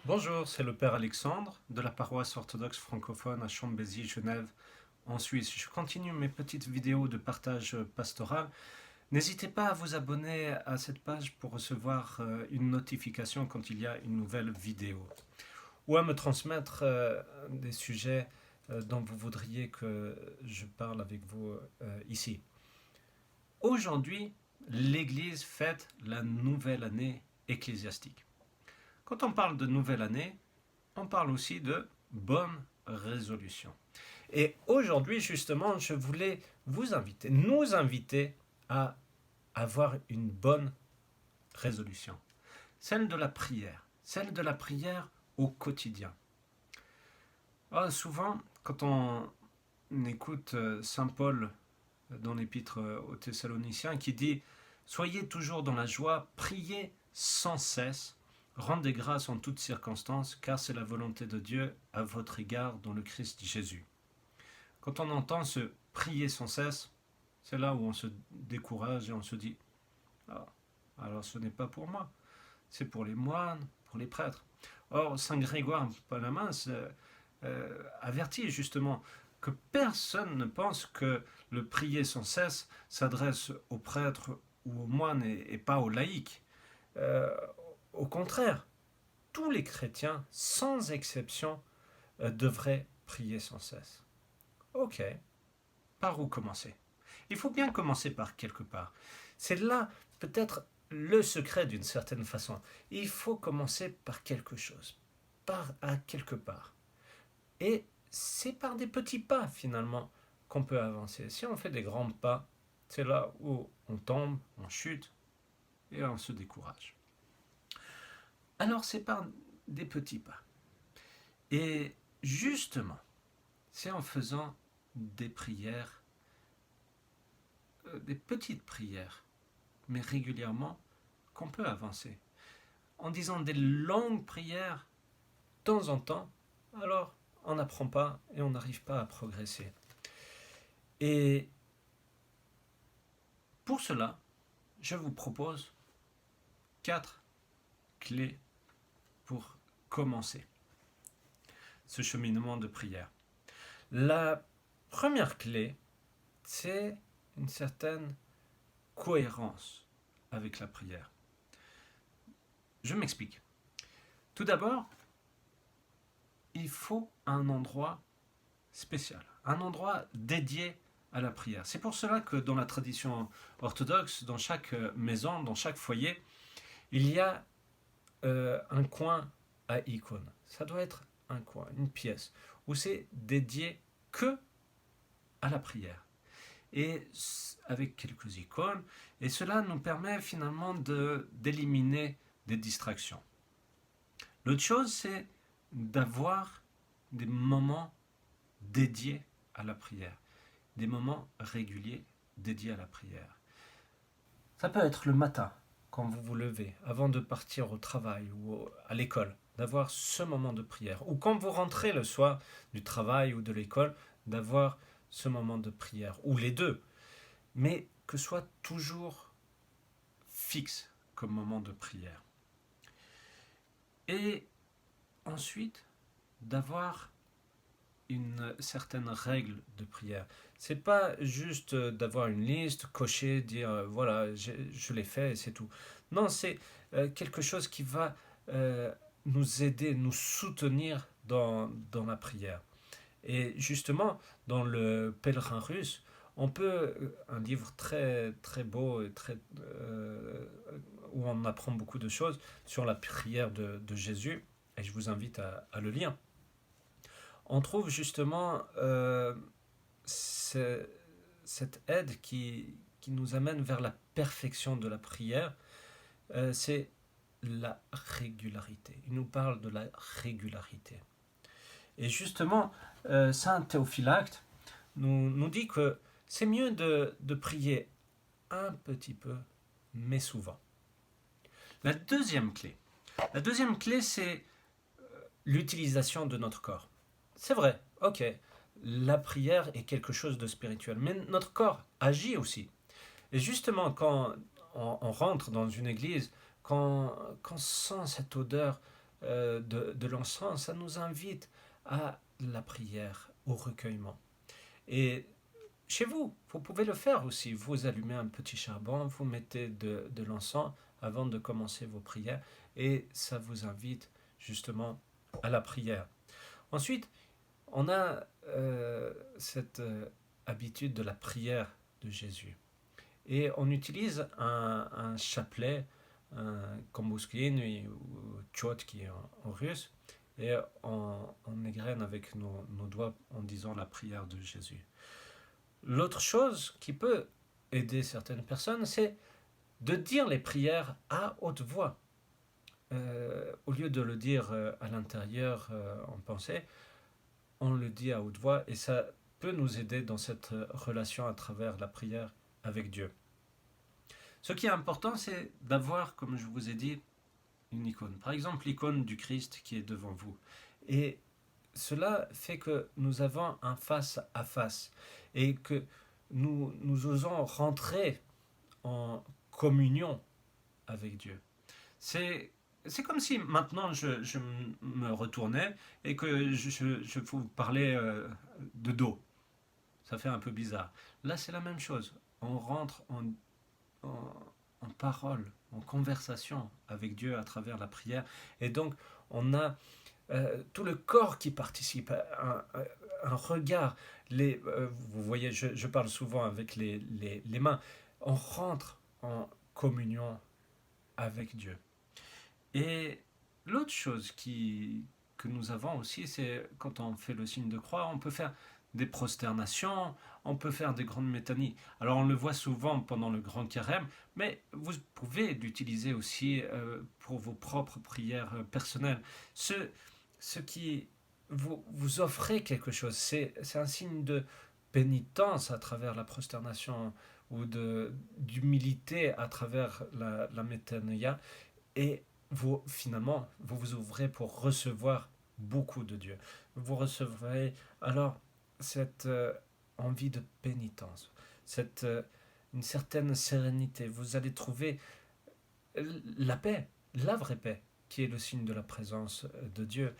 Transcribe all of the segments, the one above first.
Bonjour, c'est le Père Alexandre de la paroisse orthodoxe francophone à Chambézy, Genève, en Suisse. Je continue mes petites vidéos de partage pastoral. N'hésitez pas à vous abonner à cette page pour recevoir une notification quand il y a une nouvelle vidéo. Ou à me transmettre des sujets dont vous voudriez que je parle avec vous ici. Aujourd'hui, l'Église fête la nouvelle année ecclésiastique. Quand on parle de nouvelle année, on parle aussi de bonne résolution. Et aujourd'hui, justement, je voulais nous inviter à avoir une bonne résolution. Celle de la prière au quotidien. Alors, souvent, quand on écoute Saint Paul dans l'épître aux Thessaloniciens qui dit « Soyez toujours dans la joie, priez sans cesse, rendez grâce en toutes circonstances, car c'est la volonté de Dieu à votre égard dans le Christ Jésus. » Quand on entend ce prier sans cesse, c'est là où on se décourage et on se dit ah, alors ce n'est pas pour moi, c'est pour les moines, pour les prêtres. Or, Saint Grégoire Palamin avertit justement que personne ne pense que le prier sans cesse s'adresse aux prêtres ou aux moines et pas aux laïcs. Au contraire, tous les chrétiens, sans exception, devraient prier sans cesse. Ok, par où commencer? Il faut bien commencer par quelque part. C'est là peut-être le secret d'une certaine façon. Il faut commencer par quelque chose, à quelque part. Et c'est par des petits pas finalement qu'on peut avancer. Si on fait des grands pas, c'est là où on tombe, on chute et on se décourage. Alors c'est par des petits pas. Et justement, c'est en faisant des prières, des petites prières, mais régulièrement, qu'on peut avancer. En disant des longues prières, de temps en temps, alors on n'apprend pas et on n'arrive pas à progresser. Et pour cela, je vous propose 4 clés pour commencer ce cheminement de prière. La première clé, c'est une certaine cohérence avec la prière. Je m'explique. Tout d'abord, il faut un endroit spécial, un endroit dédié à la prière. C'est pour cela que dans la tradition orthodoxe, dans chaque maison, dans chaque foyer, il y a un coin à icône. Ça doit être un coin, une pièce, où c'est dédié que à la prière. Et avec quelques icônes, et cela nous permet finalement d'éliminer des distractions. L'autre chose, c'est d'avoir des moments dédiés à la prière, des moments réguliers dédiés à la prière. Ça peut être le matin, quand vous vous levez, avant de partir au travail ou à l'école, d'avoir ce moment de prière. Ou quand vous rentrez le soir du travail ou de l'école, d'avoir ce moment de prière. Ou les deux. Mais que ce soit toujours fixe comme moment de prière. Et ensuite, d'avoir une certaine règle de prière. C'est pas juste d'avoir une liste, cocher, dire voilà, je l'ai fait et c'est tout. Non, c'est quelque chose qui va nous aider, nous soutenir dans la prière. Et justement, dans le Pèlerin russe, on peut, un livre très, très beau et où on apprend beaucoup de choses sur la prière de Jésus, et je vous invite à le lire. On trouve justement cette aide qui nous amène vers la perfection de la prière, c'est la régularité. Il nous parle de la régularité. Et justement, Saint Théophylacte nous dit que c'est mieux de prier un petit peu, mais souvent. La deuxième clé, c'est l'utilisation de notre corps. C'est vrai, ok, la prière est quelque chose de spirituel, mais notre corps agit aussi. Et justement, quand on rentre dans une église, quand on sent cette odeur de l'encens, ça nous invite à la prière, au recueillement. Et chez vous, vous pouvez le faire aussi. Vous allumez un petit charbon, vous mettez de l'encens avant de commencer vos prières et ça vous invite justement à la prière. Ensuite, on a cette habitude de la prière de Jésus. Et on utilise un chapelet, un kombuskin ou tchot qui est en russe, et on égrène avec nos doigts en disant la prière de Jésus. L'autre chose qui peut aider certaines personnes, c'est de dire les prières à haute voix. Au lieu de le dire à l'intérieur en pensée, on le dit à haute voix et ça peut nous aider dans cette relation à travers la prière avec Dieu. Ce qui est important, c'est d'avoir, comme je vous ai dit, une icône. Par exemple, l'icône du Christ qui est devant vous. Et cela fait que nous avons un face à face et que nous osons rentrer en communion avec Dieu. C'est comme si maintenant je me retournais et que je vous parlais de dos. Ça fait un peu bizarre. Là, c'est la même chose. On rentre en parole, en conversation avec Dieu à travers la prière. Et donc, on a tout le corps qui participe, un regard. Vous voyez, je parle souvent avec les mains. On rentre en communion avec Dieu. Et l'autre chose que nous avons aussi, c'est quand on fait le signe de croix, on peut faire des prosternations, on peut faire des grandes métanies. Alors on le voit souvent pendant le grand carême, mais vous pouvez l'utiliser aussi pour vos propres prières personnelles. Ce qui vous offrez quelque chose, c'est un signe de pénitence à travers la prosternation ou d'humilité à travers la métanoïa. Et finalement, vous vous ouvrez pour recevoir beaucoup de Dieu. Vous recevrez alors cette envie de pénitence, une certaine sérénité. Vous allez trouver la paix, la vraie paix, qui est le signe de la présence de Dieu,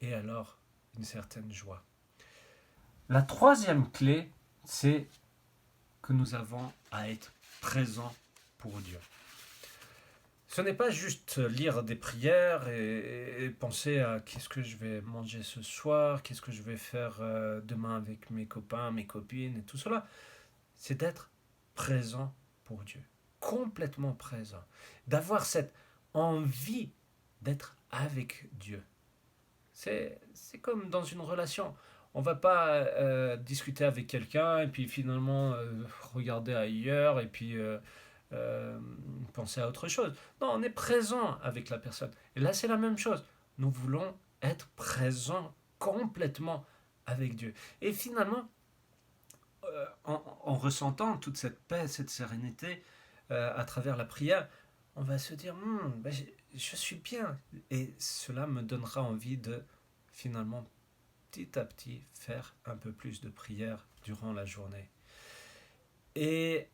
et alors une certaine joie. La troisième clé, c'est que nous avons à être présents pour Dieu. Ce n'est pas juste lire des prières et penser à qu'est-ce que je vais manger ce soir, qu'est-ce que je vais faire demain avec mes copains, mes copines et tout cela. C'est d'être présent pour Dieu, complètement présent, d'avoir cette envie d'être avec Dieu. C'est comme dans une relation. On ne va pas discuter avec quelqu'un et puis finalement regarder ailleurs et puis penser à autre chose. Non, on est présent avec la personne. Et là, c'est la même chose. Nous voulons être présents complètement avec Dieu. Et finalement, en ressentant toute cette paix, cette sérénité à travers la prière, on va se dire, je suis bien. Et cela me donnera envie de finalement, petit à petit, faire un peu plus de prière durant la journée. Et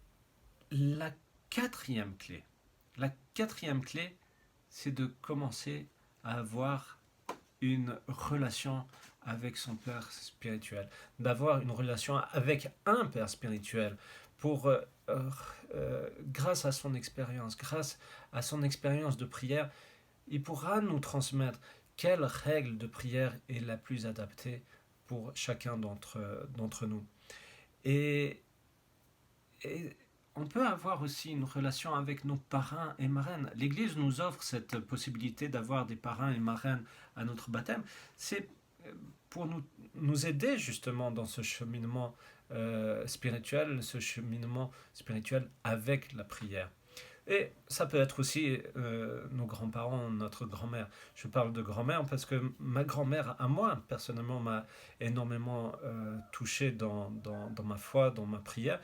la quatrième clé, c'est de commencer à avoir une relation avec son Père spirituel, d'avoir une relation avec un Père spirituel pour, grâce à son expérience de prière, il pourra nous transmettre quelle règle de prière est la plus adaptée pour chacun d'entre nous. Et on peut avoir aussi une relation avec nos parrains et marraines. L'Église nous offre cette possibilité d'avoir des parrains et marraines à notre baptême. C'est pour nous aider justement dans ce cheminement spirituel avec la prière. Et ça peut être aussi nos grands-parents, notre grand-mère. Je parle de grand-mère parce que ma grand-mère, à moi, personnellement, m'a énormément touché dans ma foi, dans ma prière.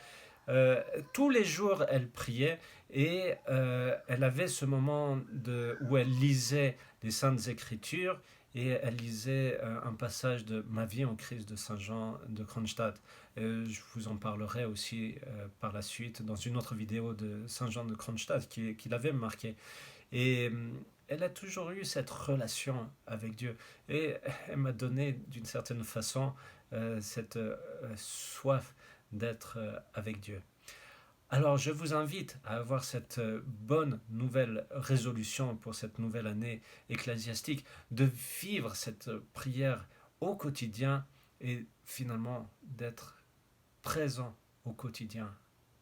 Tous les jours, elle priait et elle avait ce moment où elle lisait les Saintes Écritures et elle lisait un passage de Ma vie en Christ de Saint Jean de Kronstadt. Je vous en parlerai aussi par la suite dans une autre vidéo de Saint Jean de Kronstadt qui l'avait marqué. Et elle a toujours eu cette relation avec Dieu. Et elle m'a donné d'une certaine façon cette soif d'être avec Dieu. Alors je vous invite à avoir cette bonne nouvelle résolution pour cette nouvelle année ecclésiastique, de vivre cette prière au quotidien et finalement d'être présent au quotidien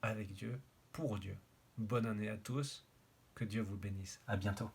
avec Dieu, pour Dieu. Bonne année à tous, que Dieu vous bénisse. À bientôt.